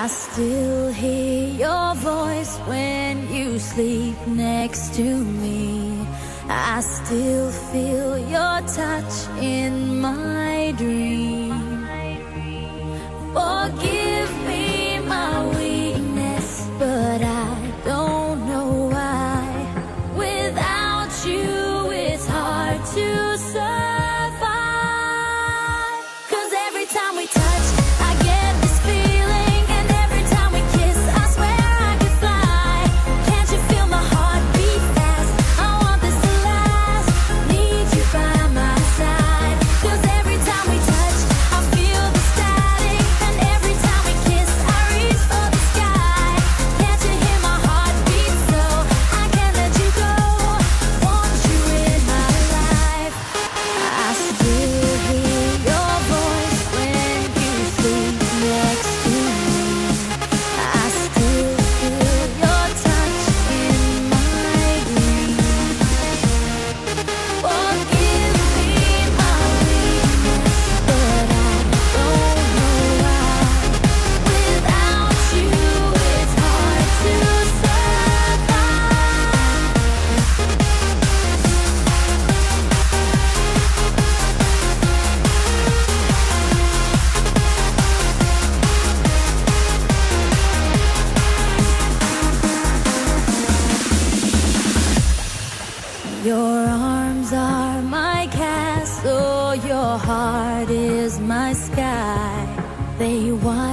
I still hear your voice when you sleep next to me. I still feel your touch in my dream. Forgive me my weakness, but I don't know why. Without you, it's hard to survive. 'Cause every time we touch, I get this feeling, and every time we kiss, I swear I could fly. Can't you feel my heart beat fast? I want this to last. Need you by my side. 'Cause every time we touch, I feel the static, and every time we kiss, I reach for the sky. Can't you hear my heart beat so? I can't let you go. Want you in my life. I still hear your voice when you sleep next to me. I still feel your touch in my dream. Forgive me my weakness, but I don't know why. Without you, it's hard to survive. Your arms are my castle, your heart is my sky. They want